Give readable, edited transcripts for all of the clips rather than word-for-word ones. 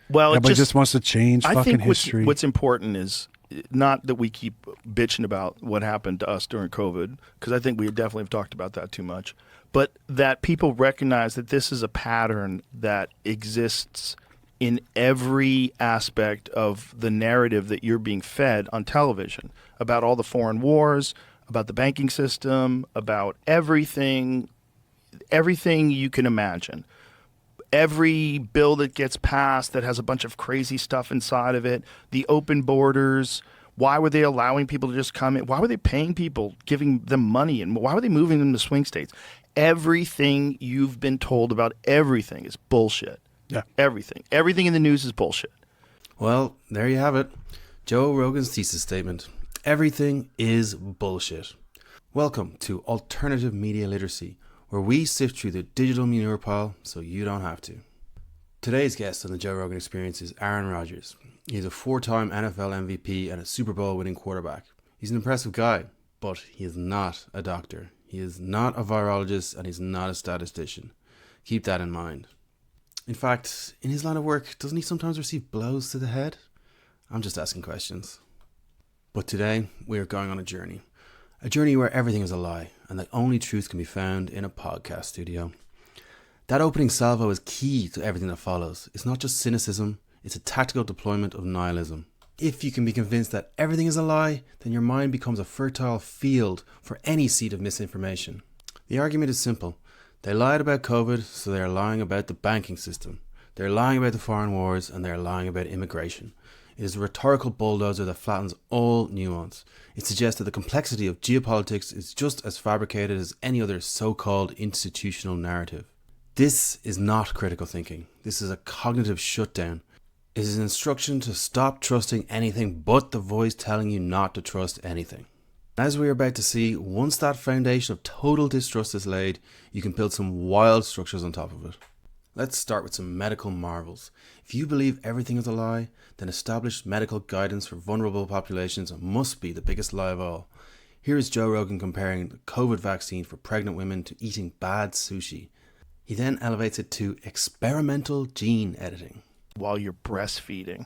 Well, everybody just wants to change I fucking think history. what's important is not that we keep bitching about what happened to us during COVID, because I think we definitely have talked about that too much, but that people recognize that this is a pattern that exists in every aspect of the narrative that you're being fed on television about all the foreign wars, about the banking system, about everything you can imagine. Every bill that gets passed that has a bunch of crazy stuff inside of it, the open borders, why were they allowing people to just come in? Why were they paying people, giving them money? And why were they moving them to swing states? Everything you've been told about everything is bullshit. Yeah. Everything. Everything in the news is bullshit. Well, there you have it. Joe Rogan's thesis statement. Everything is bullshit. Welcome to Alternative Media Literacy, where we sift through the digital manure pile so you don't have to. Today's guest on the Joe Rogan Experience is Aaron Rodgers. He's a 4-time NFL MVP and a Super Bowl winning quarterback. He's an impressive guy, but he is not a doctor. He is not a virologist and he's not a statistician. Keep that in mind. In fact, in his line of work, doesn't he sometimes receive blows to the head? I'm just asking questions. But today, we are going on a journey. A journey where everything is a lie and the only truth can be found in a podcast studio. That opening salvo is key to everything that follows. It's not just cynicism, it's a tactical deployment of nihilism. If you can be convinced that everything is a lie, then your mind becomes a fertile field for any seed of misinformation. The argument is simple. They lied about COVID, so they are lying about the banking system. They're lying about the foreign wars, and they're lying about immigration. It is a rhetorical bulldozer that flattens all nuance. It suggests that the complexity of geopolitics is just as fabricated as any other so-called institutional narrative. This is not critical thinking. This is a cognitive shutdown. It is an instruction to stop trusting anything but the voice telling you not to trust anything. As we are about to see, once that foundation of total distrust is laid, you can build some wild structures on top of it. Let's start with some medical marvels. If you believe everything is a lie, then established medical guidance for vulnerable populations must be the biggest lie of all. Here is Joe Rogan comparing the COVID vaccine for pregnant women to eating bad sushi. He then elevates it to experimental gene editing. While you're breastfeeding,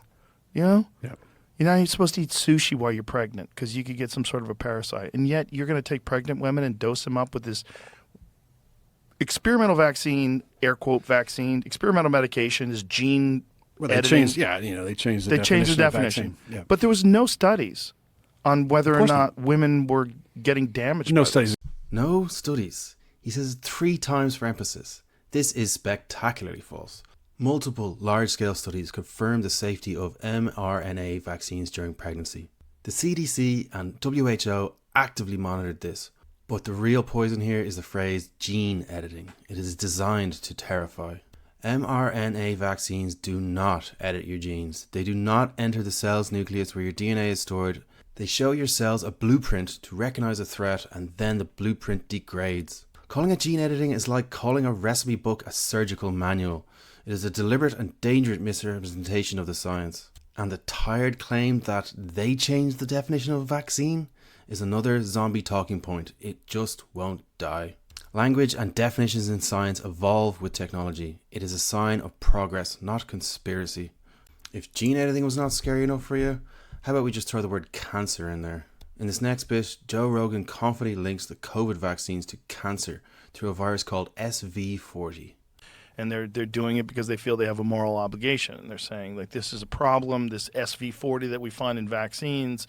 you know? Yeah. You're not even supposed to eat sushi while you're pregnant because you could get some sort of a parasite. And yet you're going to take pregnant women and dose them up with this experimental vaccine, air quote vaccine, experimental medication, is gene editing. They changed the definition. Of vaccine. Yeah. But there was no studies on whether or not women were getting damaged. No studies. No studies. He says it 3 times for emphasis. This is spectacularly false. Multiple large-scale studies confirm the safety of mRNA vaccines during pregnancy. The CDC and WHO actively monitored this, but the real poison here is the phrase gene editing. It is designed to terrify. mRNA vaccines do not edit your genes. They do not enter the cell's nucleus where your DNA is stored. They show your cells a blueprint to recognize a threat, and then the blueprint degrades. Calling it gene editing is like calling a recipe book a surgical manual. It is a deliberate and dangerous misrepresentation of the science. And the tired claim that they changed the definition of a vaccine is another zombie talking point. It just won't die. Language and definitions in science evolve with technology. It is a sign of progress, not conspiracy. If gene editing was not scary enough for you, how about we just throw the word cancer in there? In this next bit, Joe Rogan confidently links the COVID vaccines to cancer through a virus called SV40. And they're doing it because they feel they have a moral obligation. And they're saying, like, this is a problem, this SV40 that we find in vaccines.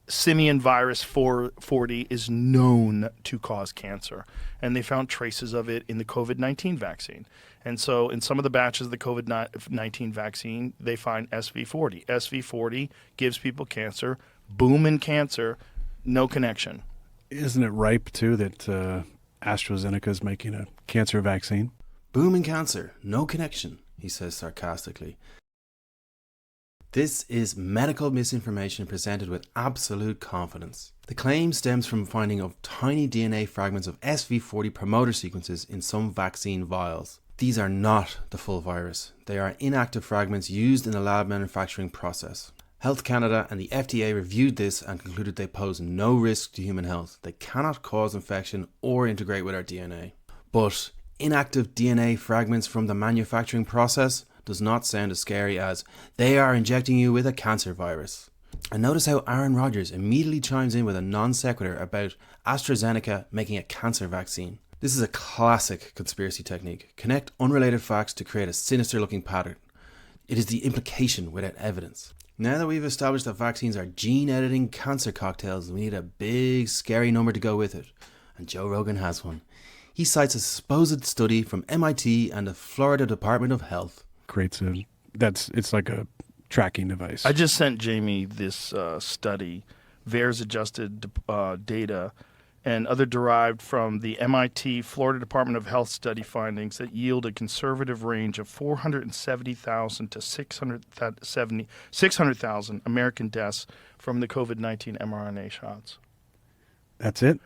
Simian virus 440 is known to cause cancer. And they found traces of it in the COVID-19 vaccine. And so in some of the batches of the COVID-19 vaccine, they find SV40. SV40 gives people cancer. Boom in cancer, no connection. Isn't it ripe, too, that AstraZeneca is making a cancer vaccine? Boom in cancer, no connection, he says sarcastically. This is medical misinformation presented with absolute confidence. The claim stems from finding of tiny DNA fragments of SV40 promoter sequences in some vaccine vials. These are not the full virus. They are inactive fragments used in the lab manufacturing process. Health Canada and the FDA reviewed this and concluded they pose no risk to human health. They cannot cause infection or integrate with our DNA. But inactive DNA fragments from the manufacturing process does not sound as scary as they are injecting you with a cancer virus. And notice how Aaron Rodgers immediately chimes in with a non sequitur about AstraZeneca making a cancer vaccine. This is a classic conspiracy technique. Connect unrelated facts to create a sinister looking pattern. It is the implication without evidence. Now that we've established that vaccines are gene editing cancer cocktails, we need a big scary number to go with it. And Joe Rogan has one. He cites a supposed study from MIT and the Florida Department of Health. It's like a tracking device. I just sent Jamie this study, VAERS adjusted data, and other derived from the MIT Florida Department of Health study findings that yield a conservative range of 470,000 to 600,000 American deaths from the COVID-19 mRNA shots. That's it?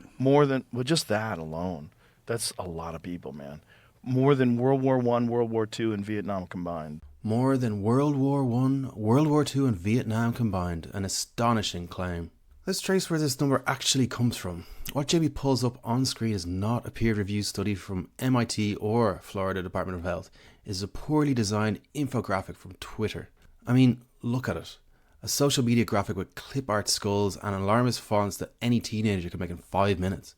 Just that alone. That's a lot of people, man. More than World War I, World War II, and Vietnam combined. More than World War I, World War II, and Vietnam combined. An astonishing claim. Let's trace where this number actually comes from. What Jamie pulls up on screen is not a peer-reviewed study from MIT or Florida Department of Health. It is a poorly designed infographic from Twitter. I mean, look at it. A social media graphic with clip art skulls and alarmist fonts that any teenager could make in 5 minutes.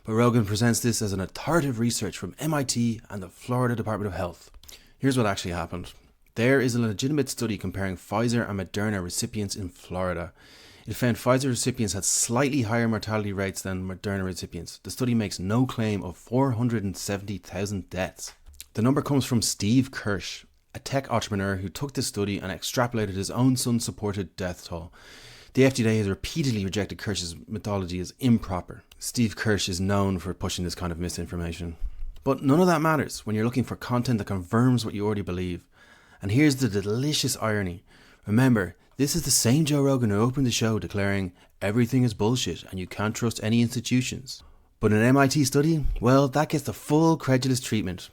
But Rogan presents this as an authoritative research from MIT and the Florida Department of Health. Here's what actually happened. There is a legitimate study comparing Pfizer and Moderna recipients in Florida. It found Pfizer recipients had slightly higher mortality rates than Moderna recipients. The study makes no claim of 470,000 deaths. The number comes from Steve Kirsch, a tech entrepreneur who took this study and extrapolated his own son-supported death toll. The FDA has repeatedly rejected Kirsch's methodology as improper. Steve Kirsch is known for pushing this kind of misinformation. But none of that matters when you're looking for content that confirms what you already believe. And here's the delicious irony. Remember, this is the same Joe Rogan who opened the show declaring everything is bullshit and you can't trust any institutions. But an MIT study, well, that gets the full credulous treatment.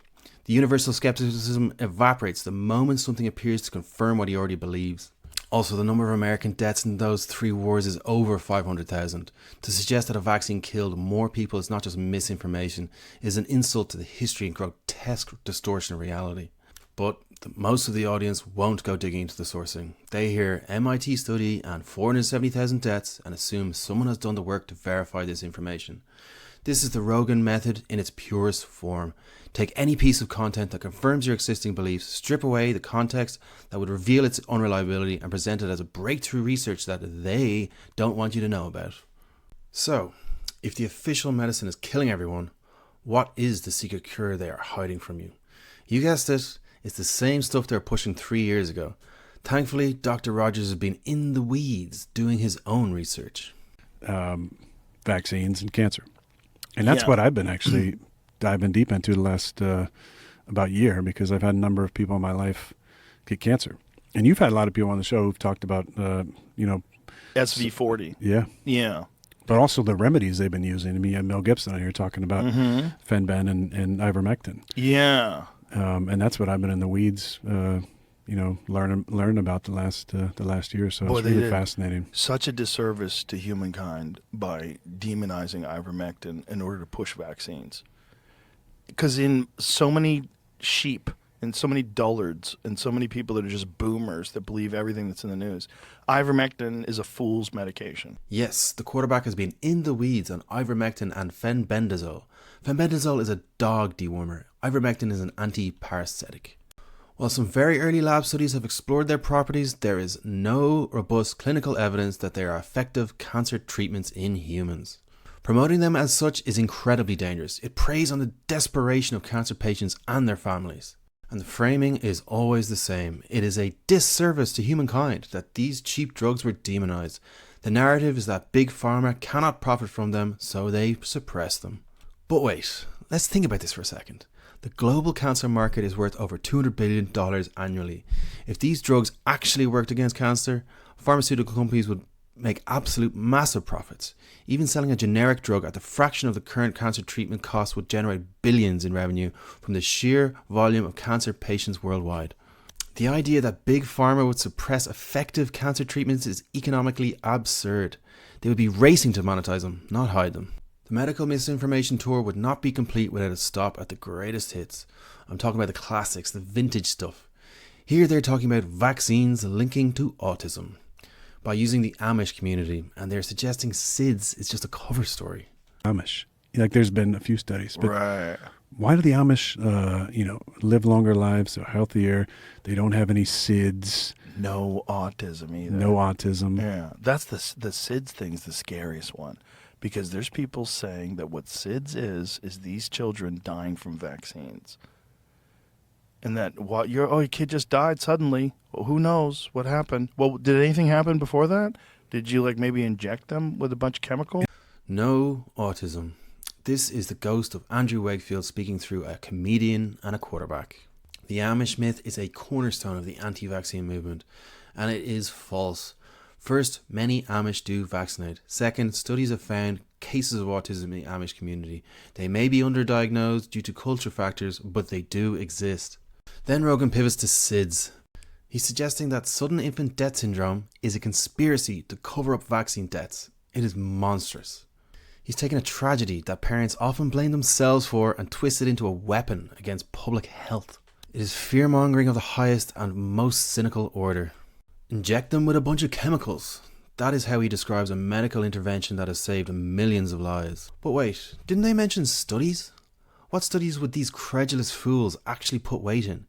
The universal skepticism evaporates the moment something appears to confirm what he already believes. Also, the number of American deaths in those 3 wars is over 500,000. To suggest that a vaccine killed more people is not just misinformation, it is an insult to the history and grotesque distortion of reality. But most of the audience won't go digging into the sourcing. They hear MIT study and 470,000 deaths and assume someone has done the work to verify this information. This is the Rogan method in its purest form. Take any piece of content that confirms your existing beliefs, strip away the context that would reveal its unreliability, and present it as a breakthrough research that they don't want you to know about. So, if the official medicine is killing everyone, what is the secret cure they are hiding from you? You guessed it, it's the same stuff they were pushing 3 years ago. Thankfully, Dr. Rodgers has been in the weeds doing his own research. Vaccines and cancer. And that's what I've been actually diving deep into the last about year, because I've had a number of people in my life get cancer. And you've had a lot of people on the show who've talked about, SV40. Yeah. Yeah. But also the remedies they've been using. I mean, you had Mel Gibson on here talking about Fenben and ivermectin. Yeah. And that's what I've been in the weeds, learning about the last year. So it's really fascinating. Such a disservice to humankind by demonizing ivermectin in order to push vaccines. Because in so many sheep and so many dullards and so many people that are just boomers that believe everything that's in the news, ivermectin is a fool's medication. Yes, the quarterback has been in the weeds on ivermectin and fenbendazole. Fenbendazole is a dog dewormer. Ivermectin is an anti-parasitic. While some very early lab studies have explored their properties, there is no robust clinical evidence that they are effective cancer treatments in humans. Promoting them as such is incredibly dangerous. It preys on the desperation of cancer patients and their families. And the framing is always the same. It is a disservice to humankind that these cheap drugs were demonized. The narrative is that Big Pharma cannot profit from them, so they suppress them. But wait, let's think about this for a second. The global cancer market is worth over $200 billion annually. If these drugs actually worked against cancer, pharmaceutical companies would make absolute massive profits. Even selling a generic drug at the fraction of the current cancer treatment cost would generate billions in revenue from the sheer volume of cancer patients worldwide. The idea that Big Pharma would suppress effective cancer treatments is economically absurd. They would be racing to monetize them, not hide them. The medical misinformation tour would not be complete without a stop at the greatest hits. I'm talking about the classics, the vintage stuff. Here they're talking about vaccines linking to autism by using the Amish community, and they're suggesting SIDS is just a cover story. Amish. Like there's been a few studies, but Right. why do the Amish, live longer lives, they're healthier, they don't have any SIDS, No autism either. no autism. Yeah, that's the SIDS thing's the scariest one, because there's people saying that what SIDS is these children dying from vaccines, and that your kid just died suddenly. Well, who knows what happened? Well, did anything happen before that? Did you maybe inject them with a bunch of chemicals? No autism. This is the ghost of Andrew Wakefield speaking through a comedian and a quarterback. The Amish myth is a cornerstone of the anti-vaccine movement, and it is false. First, many Amish do vaccinate. Second, studies have found cases of autism in the Amish community. They may be underdiagnosed due to culture factors, but they do exist. Then Rogan pivots to SIDS. He's suggesting that sudden infant death syndrome is a conspiracy to cover up vaccine deaths. It is monstrous. He's taken a tragedy that parents often blame themselves for and twist it into a weapon against public health. It is fear-mongering of the highest and most cynical order. Inject them with a bunch of chemicals. That is how he describes a medical intervention that has saved millions of lives. But wait, didn't they mention studies? What studies would these credulous fools actually put weight in?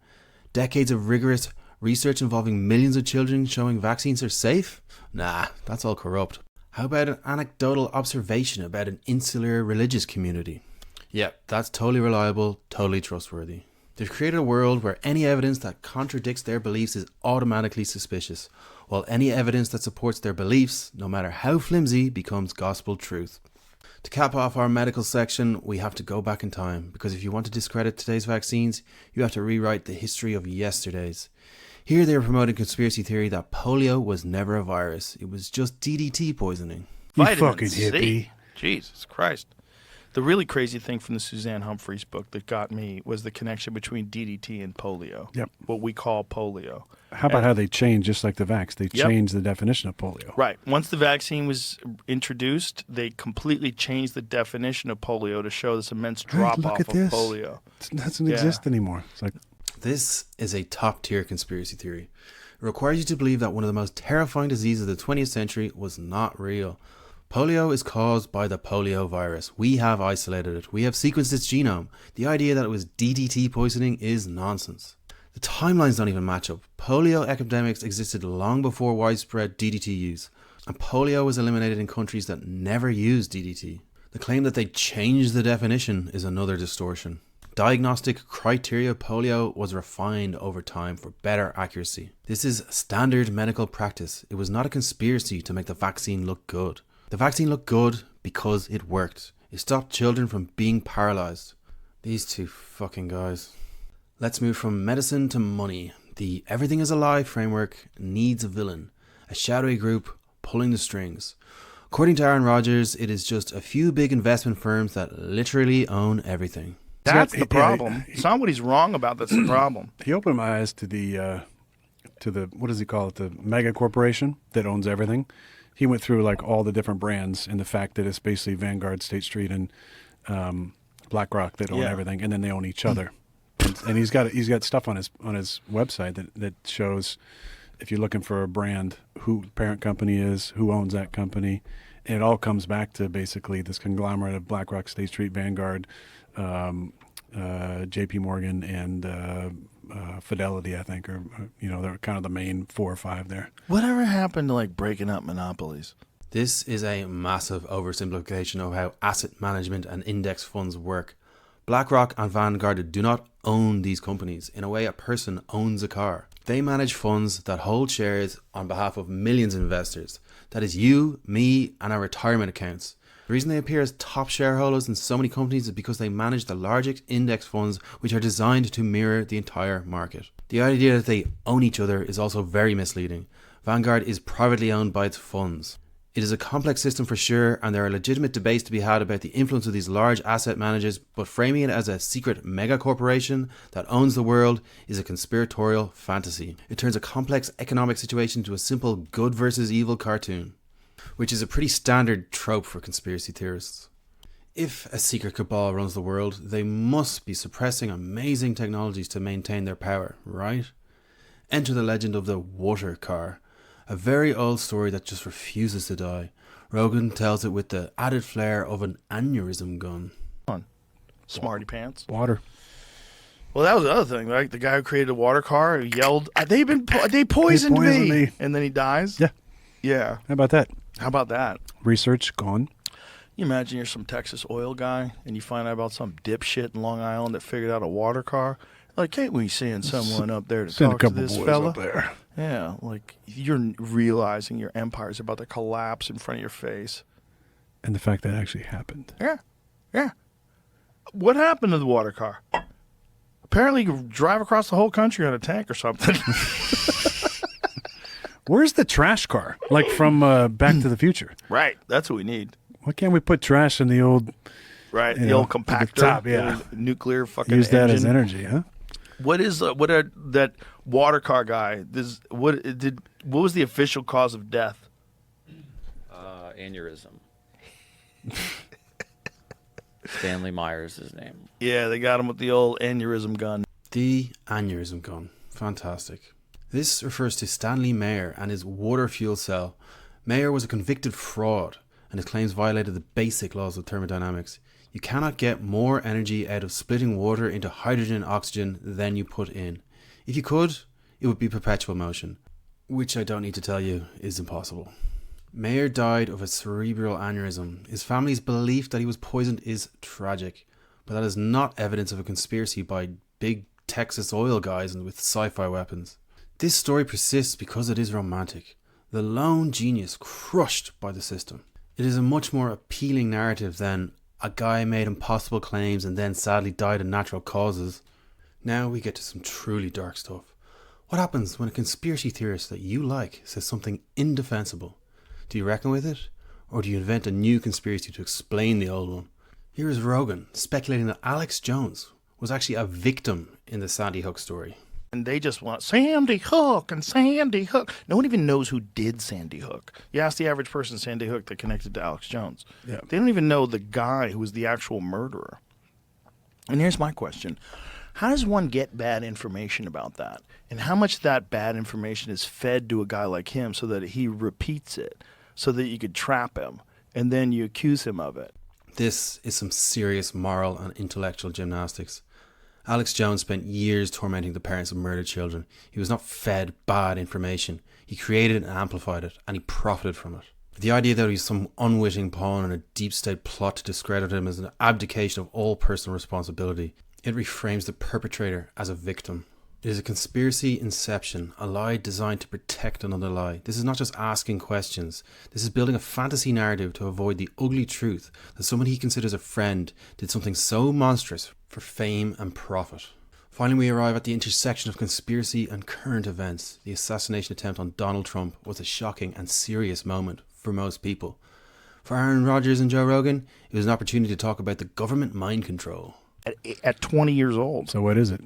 Decades of rigorous research involving millions of children showing vaccines are safe? Nah, that's all corrupt. How about an anecdotal observation about an insular religious community? Yeah, that's totally reliable, totally trustworthy. They've created a world where any evidence that contradicts their beliefs is automatically suspicious, while any evidence that supports their beliefs, no matter how flimsy, becomes gospel truth. To cap off our medical section, we have to go back in time, because if you want to discredit today's vaccines, you have to rewrite the history of yesterday's. Here they are promoting conspiracy theory that polio was never a virus. It was just DDT poisoning. You Vitamin fucking C. hippie. Jesus Christ. The really crazy thing from the Suzanne Humphreys book that got me was the connection between DDT and polio. Yep. What we call polio. How about how they changed, just like the vax, they Yep. changed the definition of polio. Right. Once the vaccine was introduced, they completely changed the definition of polio to show this immense drop look off at of this. polio. It doesn't Yeah. exist anymore. It's like, This is a top-tier conspiracy theory. It requires you to believe that one of the most terrifying diseases of the 20th century was not real. Polio is caused by the polio virus. We have isolated it. We have sequenced its genome. The idea that it was DDT poisoning is nonsense. The timelines don't even match up. Polio epidemics existed long before widespread DDT use, and polio was eliminated in countries that never used DDT. The claim that they changed the definition is another distortion. Diagnostic criteria of polio was refined over time for better accuracy. This is standard medical practice. It was not a conspiracy to make the vaccine look good. The vaccine looked good because it worked. It stopped children from being paralyzed. These two fucking guys. Let's move from medicine to money. The everything is a lie framework needs a villain, a shadowy group pulling the strings. According to Aaron Rodgers, it is just a few big investment firms that literally own everything. That's Yeah, the problem. It's not what he's wrong about. That's the problem. he opened my eyes to the what does he call it? The mega corporation that owns everything. He went through like all the different brands and the fact that it's basically Vanguard, State Street, and BlackRock that own Yeah. everything, and then they own each other. And he's got stuff on his website that shows if you're looking for a brand, who the parent company is, who owns that company, and it all comes back to basically this conglomerate of BlackRock, State Street, Vanguard, J.P. Morgan, and Fidelity, I think, or they're kind of the main 4 or 5 there. Whatever happened to breaking up monopolies? This is a massive oversimplification of how asset management and index funds work. BlackRock and Vanguard do not own these companies in a way a person owns a car. They manage funds that hold shares on behalf of millions of investors. That is you, me, and our retirement accounts. The reason they appear as top shareholders in so many companies is because they manage the largest index funds which are designed to mirror the entire market. The idea that they own each other is also very misleading. Vanguard is privately owned by its funds. It is a complex system for sure, and there are legitimate debates to be had about the influence of these large asset managers, but framing it as a secret mega corporation that owns the world is a conspiratorial fantasy. It turns a complex economic situation into a simple good versus evil cartoon, which is a pretty standard trope for conspiracy theorists. If a secret cabal runs the world, they must be suppressing amazing technologies to maintain their power, right? enter the legend of the water car, a very old story that just refuses to die. Rogan tells it with the added flair of an aneurysm gun. Smarty pants. Water. Well, that was the other thing, right? The guy who created a water car yelled, they poisoned me. And then he dies? Yeah. Yeah. How about that? How about that? Research gone. You imagine you're some Texas oil guy and you find out about some dipshit in Long Island that figured out a water car. Like, can't we send someone up there to Send a talk to couple this boys fella? up there. Yeah, like you're realizing your empire's about to collapse in front of your face. And the fact that actually happened. Yeah. What happened to the water car? Apparently you could drive across the whole country on a tank or something. Where's the trash car? Like from Back to the Future. Right, that's what we need. Why can't we put trash in the old... Right, You the know, old at the compactor, top, yeah. the nuclear fucking Use that engine. as energy, huh? What are that water car guy? What was the official cause of death? Aneurysm. Stanley Meyer is his name. Yeah, they got him with the old aneurysm gun. The aneurysm gun. Fantastic. This refers to Stanley Meyer and his water fuel cell. Meyer was a convicted fraud, and his claims violated the basic laws of thermodynamics. You cannot get more energy out of splitting water into hydrogen and oxygen than you put in. If you could, it would be perpetual motion, which I don't need to tell you is impossible. Meyer died of a cerebral aneurysm. His family's belief that he was poisoned is tragic, but that is not evidence of a conspiracy by big Texas oil guys and with sci-fi weapons. This story persists because it is romantic. The lone genius crushed by the system. It is a much more appealing narrative than a guy made impossible claims and then sadly died of natural causes. Now we get to some truly dark stuff. What happens when a conspiracy theorist that you like says something indefensible? Do you reckon with it? Or do you invent a new conspiracy to explain the old one? Here is Rogan speculating that Alex Jones was actually a victim in the Sandy Hook story. And they just want Sandy Hook and Sandy Hook. No one even knows who did Sandy Hook. You ask the average person Sandy Hook that connected to Alex Jones. Yeah. They don't even know the guy who was the actual murderer. And here's my question. How does one get bad information about that? And how much of that bad information is fed to a guy like him so that he repeats it, so that you could trap him, and then you accuse him of it? This is some serious moral and intellectual gymnastics. Alex Jones spent years tormenting the parents of murdered children. He was not fed bad information. He created and amplified it, and he profited from it. The idea that he's some unwitting pawn in a deep state plot to discredit him is an abdication of all personal responsibility. It reframes the perpetrator as a victim. It is a conspiracy inception, a lie designed to protect another lie. This is not just asking questions. This is building a fantasy narrative to avoid the ugly truth that someone he considers a friend did something so monstrous for fame and profit. Finally, we arrive at the intersection of conspiracy and current events. The assassination attempt on Donald Trump was a shocking and serious moment for most people. For Aaron Rodgers and Joe Rogan, it was an opportunity to talk about the government mind control. At 20 years old. So what is it?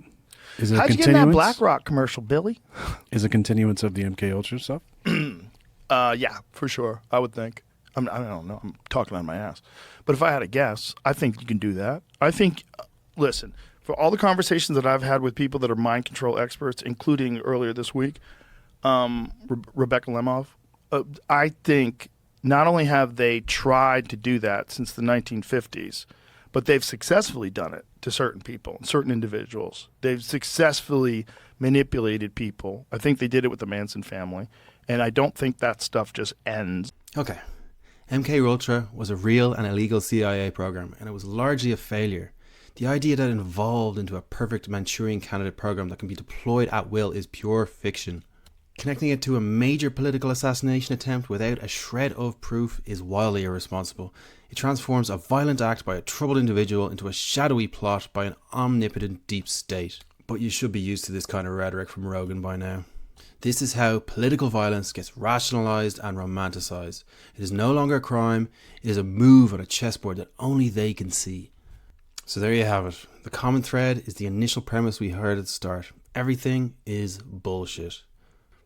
Is it How'd a you get in that continuance? BlackRock commercial, Billy? Is it a continuance of the MK Ultra stuff? Yeah, for sure. I would think. I don't know. I'm talking on my ass. But if I had a guess, I think you can do that. I think, listen, for all the conversations that I've had with people that are mind control experts, including earlier this week, Rebecca Lemov, I think not only have they tried to do that since the 1950s, but they've successfully done it to certain people, certain individuals. They've successfully manipulated people. I think they did it with the Manson family. And I don't think that stuff just ends. Okay. MK Ultra was a real and illegal CIA program, and it was largely a failure. The idea that it evolved into a perfect Manchurian candidate program that can be deployed at will is pure fiction. Connecting it to a major political assassination attempt without a shred of proof is wildly irresponsible. It transforms a violent act by a troubled individual into a shadowy plot by an omnipotent deep state. But you should be used to this kind of rhetoric from Rogan by now. This is how political violence gets rationalized and romanticized. It is no longer a crime, it is a move on a chessboard that only they can see. So there you have it. The common thread is the initial premise we heard at the start. Everything is bullshit.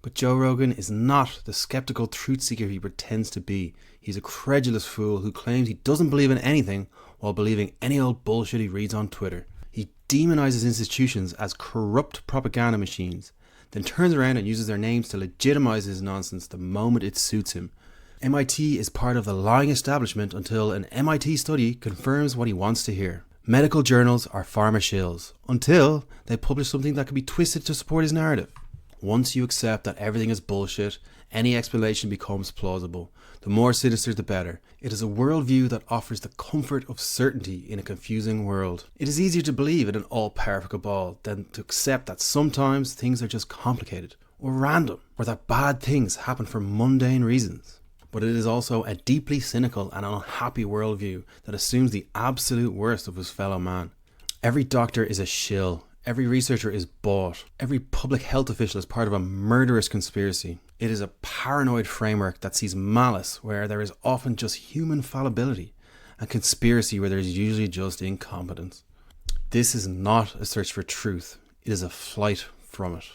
But Joe Rogan is not the skeptical truth seeker he pretends to be. He's a credulous fool who claims he doesn't believe in anything while believing any old bullshit he reads on Twitter. He demonizes institutions as corrupt propaganda machines. then turns around and uses their names to legitimize his nonsense the moment it suits him. MIT is part of the lying establishment until an MIT study confirms what he wants to hear. Medical journals are pharma shills until they publish something that can be twisted to support his narrative. Once you accept that everything is bullshit, any explanation becomes plausible. The more sinister, the better. It is a worldview that offers the comfort of certainty in a confusing world. It is easier to believe in an all-powerful cabal than to accept that sometimes things are just complicated, or random, or that bad things happen for mundane reasons. But it is also a deeply cynical and unhappy worldview that assumes the absolute worst of his fellow man. Every doctor is a shill. Every researcher is bought. Every public health official is part of a murderous conspiracy. It is a paranoid framework that sees malice where there is often just human fallibility, and conspiracy where there is usually just incompetence. This is not a search for truth. It is a flight from it.